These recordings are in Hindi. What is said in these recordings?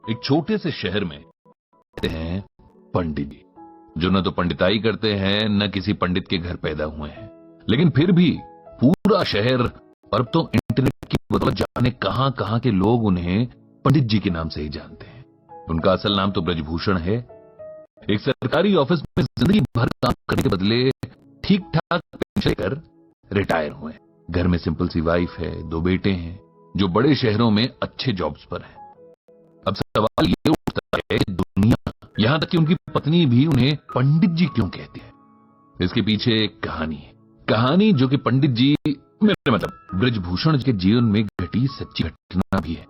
एक छोटे से शहर में रहते हैं पंडित जी, जो न तो पंडिताई करते हैं न किसी पंडित के घर पैदा हुए हैं, लेकिन फिर भी पूरा शहर और अब तो इंटरनेट की बदौलत जाने कहां कहां के लोग उन्हें पंडित जी के नाम से ही जानते हैं। उनका असल नाम तो ब्रजभूषण है। एक सरकारी ऑफिस में जिंदगी भर काम करने के बदले ठीक ठाक पेंशन लेकर रिटायर हुए। घर में सिंपल सी वाइफ है, 2 बेटे हैं जो बड़े शहरों में अच्छे जॉब्स पर हैं। अब सवाल ये उठता है कि दुनिया, यहां तक कि उनकी पत्नी भी उन्हें पंडित जी क्यों कहती है। इसके पीछे एक कहानी है, कहानी जो कि पंडित जी, मेरे मतलब ब्रजभूषण के जीवन में घटी सच्ची घटना भी है।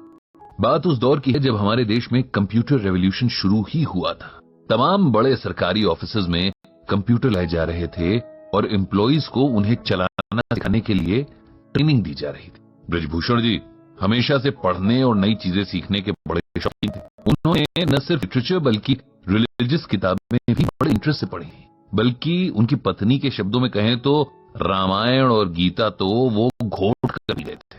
बात उस दौर की है जब हमारे देश में कंप्यूटर रेवोल्यूशन शुरू ही हुआ था। तमाम बड़े सरकारी ऑफिसेज में कंप्यूटर लाए जा रहे थे और एम्प्लॉइज को उन्हें चलाना सिखाने के लिए ट्रेनिंग दी जा रही थी। ब्रजभूषण जी हमेशा से पढ़ने और नई चीजें सीखने के बड़े शौकीन थे। उन्होंने न सिर्फ लिटरेचर बल्कि रिलीजियस किताबें भी बड़े इंटरेस्ट से पढ़ी, बल्कि उनकी पत्नी के शब्दों में कहें तो रामायण और गीता तो वो घोट कर भी लेते थे।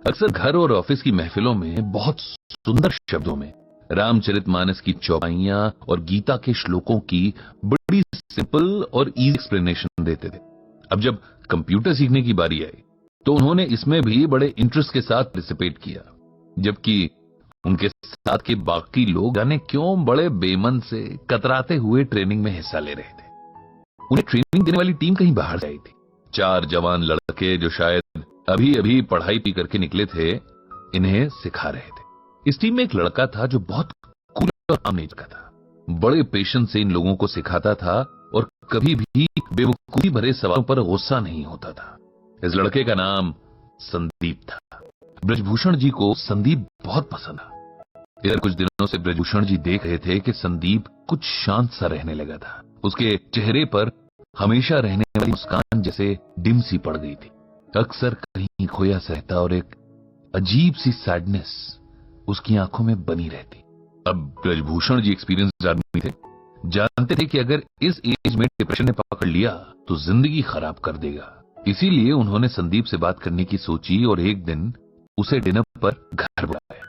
अक्सर घर और ऑफिस की महफिलों में बहुत सुंदर शब्दों में रामचरितमानस की चौपाइयां और गीता के श्लोकों की बड़ी सिंपल और इजी एक्सप्लेनेशन देते थे। अब जब कंप्यूटर सीखने की बारी आई तो उन्होंने इसमें भी बड़े इंटरेस्ट के साथ पार्टिसिपेट किया, जबकि उनके साथ के बाकी लोग जाने क्यों बड़े बेमन से कतराते हुए ट्रेनिंग में हिस्सा ले रहे थे। उन्हें ट्रेनिंग देने वाली टीम कहीं बाहर से आई थी। 4 जवान लड़के जो शायद अभी अभी पढ़ाई भी करके निकले थे, इन्हें सिखा रहे थे। इस टीम में एक लड़का था जो बहुत कूल और काम नेचर का था। बड़े पेशेंस से इन लोगों को सिखाता था और कभी भी बेवकूफी भरे सवालों पर गुस्सा नहीं होता था। इस लड़के का नाम संदीप था। ब्रजभूषण जी को संदीप बहुत पसंद था। इधर कुछ दिनों से ब्रजभूषण जी देख रहे थे कि संदीप कुछ शांत सा रहने लगा था। उसके चेहरे पर हमेशा रहने वाली मुस्कान जैसे डिम सी पड़ गई थी। अक्सर कहीं खोया सा रहता और एक अजीब सी सैडनेस उसकी आंखों में बनी रहती। अब ब्रजभूषण जी एक्सपीरियंस आदमी थे, जानते थे कि अगर इस एज में डिप्रेशन ने पकड़ लिया तो जिंदगी खराब कर देगा। इसीलिए उन्होंने संदीप से बात करने की सोची और एक दिन उसे डिनर पर घर बुलाया।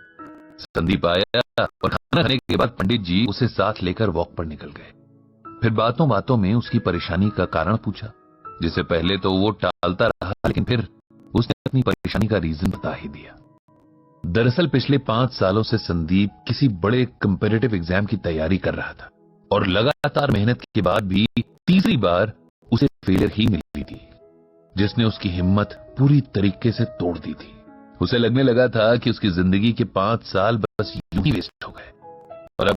संदीप आया और खाना खाने के बाद पंडित जी उसे साथ लेकर वॉक पर निकल गए। फिर बातों बातों में उसकी परेशानी का कारण पूछा, जिसे पहले तो वो टालता रहा, लेकिन फिर उसने अपनी परेशानी का रीजन बता ही दिया। दरअसल पिछले 5 सालों से संदीप किसी बड़े कंपेटिटिव एग्जाम की तैयारी कर रहा था और लगातार मेहनत के बाद भी तीसरी बार उसे फेलियर ही मिली थी, जिसने उसकी हिम्मत पूरी तरीके से तोड़ दी थी। उसे लगने लगा था कि उसकी जिंदगी के 5 साल बस यूं ही वेस्ट हो गए और अब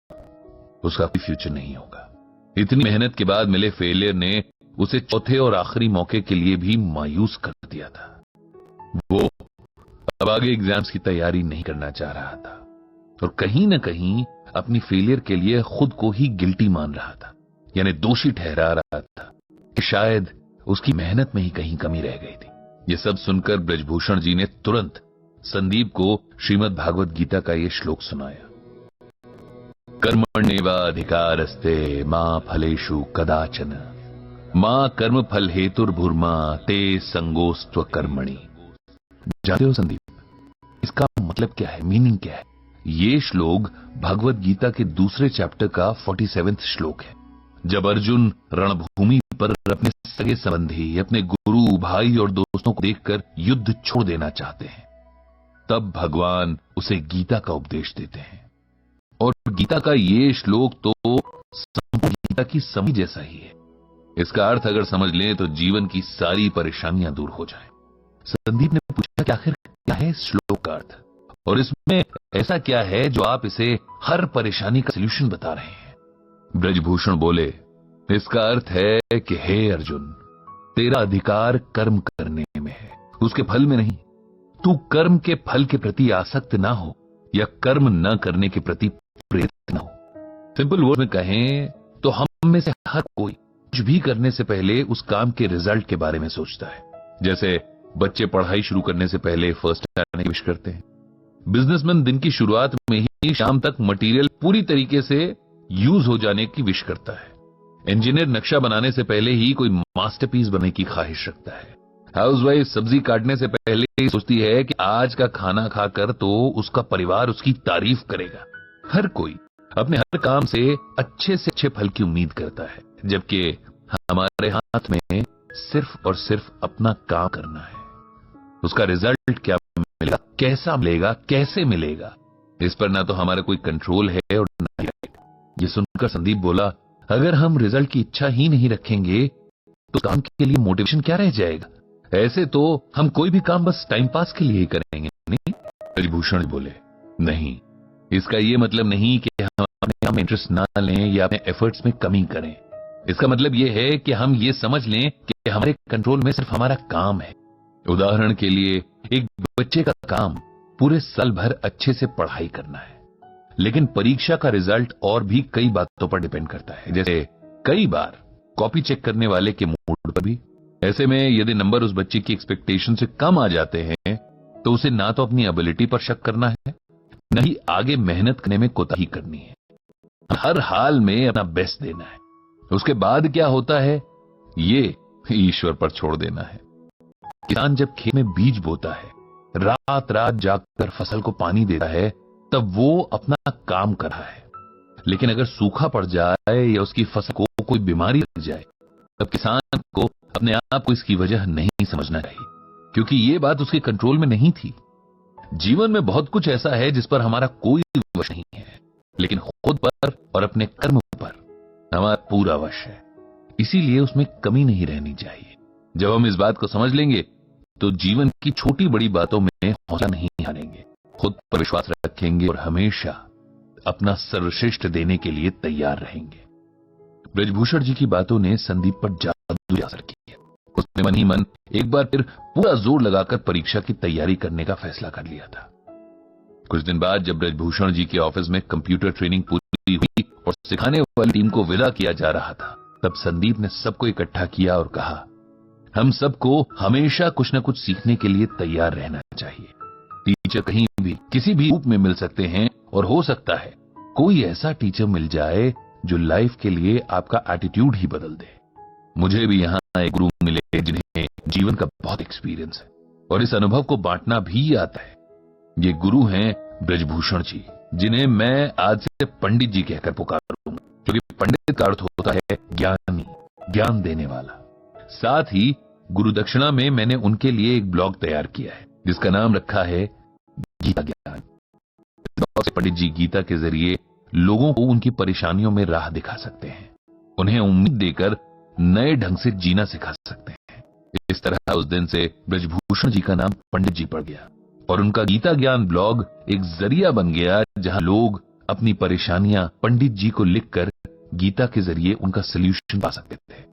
उसका कोई फ्यूचर नहीं होगा। इतनी मेहनत के बाद मिले फेलियर ने उसे चौथे और आखिरी मौके के लिए भी मायूस कर दिया था। वो अब आगे एग्जाम्स की तैयारी नहीं करना चाह रहा था और कहीं ना कहीं अपनी फेलियर के लिए खुद को ही गिल्टी मान रहा था, यानी दोषी ठहरा रहा था कि शायद उसकी मेहनत में ही कहीं कमी रह गई थी। ये सब सुनकर ब्रजभूषण जी ने तुरंत संदीप को श्रीमद् भागवत गीता का ये श्लोक सुनाया। कर्मण्येवाधिकारस्ते मां फलेषु कदाचन मां कर्म फल हेतुर्भुर्मा ते संगोस्त्व कर्मणि। जानते हो संदीप, इसका मतलब क्या है, मीनिंग क्या है? ये श्लोक भगवत गीता के दूसरे चैप्टर का 47वां श्लोक है। जब अर्जुन रणभूमि पर अपने सगे संबंधी, अपने गुरु, भाई और दोस्तों को देखकर युद्ध छोड़ देना चाहते हैं, तब भगवान उसे गीता का उपदेश देते हैं। और गीता का ये श्लोक तो संपूर्ण गीता की समझ जैसा ही है। इसका अर्थ अगर समझ लें तो जीवन की सारी परेशानियां दूर हो जाएं। संदीप ने पूछा कि आखिर क्या है इस श्लोक का अर्थ और इसमें ऐसा क्या है जो आप इसे हर परेशानी का सलूशन बता रहे हैं? ब्रजभूषण बोले, इसका अर्थ है कि हे अर्जुन, तेरा अधिकार कर्म करने में है, उसके फल में नहीं। तू कर्म के फल के प्रति आसक्त ना हो या कर्म न करने के प्रति प्रेरित न हो। सिंपल वर्ड में कहें तो हम में से हर कोई कुछ भी करने से पहले उस काम के रिजल्ट के बारे में सोचता है। जैसे बच्चे पढ़ाई शुरू करने से पहले फर्स्ट आने की विश करते हैं। बिजनेसमैन दिन की शुरुआत में ही शाम तक मटेरियल पूरी तरीके से यूज हो जाने की विश करता है। इंजीनियर नक्शा बनाने से पहले ही कोई मास्टरपीस बनने की ख्वाहिश रखता है। हाउसवाइफ सब्जी काटने से पहले ही सोचती है कि आज का खाना खाकर तो उसका परिवार उसकी तारीफ करेगा। हर कोई अपने हर काम से अच्छे फल की उम्मीद करता है, जबकि हमारे हाथ में सिर्फ और सिर्फ अपना काम करना है। उसका रिजल्ट क्या मिलेगा, कैसा मिलेगा, कैसे मिलेगा, इस पर ना तो हमारा कोई कंट्रोल है और ना ही राइट। ये सुनकर संदीप बोला, अगर हम रिजल्ट की इच्छा ही नहीं रखेंगे तो काम के लिए मोटिवेशन क्या रह जाएगा? ऐसे तो हम कोई भी काम बस टाइम पास के लिए ही करेंगे। नहीं, ब्रजभूषण बोले, नहीं, इसका ये मतलब नहीं कि हम अपने काम में इंटरेस्ट ना लें या अपने एफर्ट्स में कमी करें। इसका मतलब ये है कि हम ये समझ लें कि हमारे कंट्रोल में सिर्फ हमारा काम है। उदाहरण के लिए, एक बच्चे का काम पूरे साल भर अच्छे से पढ़ाई करना है, लेकिन परीक्षा का रिजल्ट और भी कई बातों पर डिपेंड करता है, जैसे कई बार कॉपी चेक करने वाले के मूड पर भी। ऐसे में यदि नंबर उस बच्चे की एक्सपेक्टेशन से कम आ जाते हैं तो उसे ना तो अपनी एबिलिटी पर शक करना है, न ही आगे मेहनत करने में कोताही करनी है। हर हाल में अपना बेस्ट देना है। उसके बाद क्या होता है ये ईश्वर पर छोड़ देना है। किसान जब खेत में बीज बोता है, रात रात जागकर फसल को पानी देता है, तब वो अपना काम कर रहा है। लेकिन अगर सूखा पड़ जाए या उसकी फसल को कोई बीमारी लग जाए, तब किसान को अपने आप को इसकी वजह नहीं समझना चाहिए, क्योंकि ये बात उसके कंट्रोल में नहीं थी। जीवन में बहुत कुछ ऐसा है जिस पर हमारा कोई वश नहीं है, लेकिन खुद पर और अपने कर्म पर हमारा पूरा वश है। इसीलिए उसमें कमी नहीं रहनी चाहिए। जब हम इस बात को समझ लेंगे तो जीवन की छोटी बड़ी बातों में हौसला नहीं हारेंगे, खुद पर विश्वास रखेंगे और हमेशा अपना सर्वश्रेष्ठ देने के लिए तैयार रहेंगे। ब्रजभूषण जी की बातों ने संदीप पर जादू असर किया। उसने मन ही मन एक बार फिर पूरा जोर लगाकर परीक्षा की तैयारी करने का फैसला कर लिया था। कुछ दिन बाद जब ब्रजभूषण जी के ऑफिस में कंप्यूटर ट्रेनिंग पूरी हुई और सिखाने वाली टीम को विदा किया जा रहा था, तब संदीप ने सबको इकट्ठा किया और कहा, हम सबको हमेशा कुछ न कुछ सीखने के लिए तैयार रहना चाहिए। टीचर कहीं भी किसी भी रूप में मिल सकते हैं और हो सकता है कोई ऐसा टीचर मिल जाए जो लाइफ के लिए आपका एटीट्यूड ही बदल दे। मुझे भी यहां एक गुरु मिले जिन्हें जीवन का बहुत एक्सपीरियंस है और इस अनुभव को बांटना भी आता है। ये गुरु हैं ब्रजभूषण जी, जिन्हें मैं आज से पंडित जी कहकर पुकारूंगा, क्योंकि पंडित का अर्थ होता है ज्ञानी, ज्ञान देने वाला। साथ ही गुरु दक्षिणा में मैंने उनके लिए एक ब्लॉग तैयार किया है जिसका नाम रखा है गीता ज्ञान। पंडित जी गीता के जरिए लोगों को उनकी परेशानियों में राह दिखा सकते हैं, उन्हें उम्मीद देकर नए ढंग से जीना सिखा सकते हैं। इस तरह उस दिन से ब्रजभूषण जी का नाम पंडित जी पड़ गया और उनका गीता ज्ञान ब्लॉग एक जरिया बन गया जहां लोग अपनी परेशानियां पंडित जी को लिखकर गीता के जरिए उनका सलूशन पा सकते थे।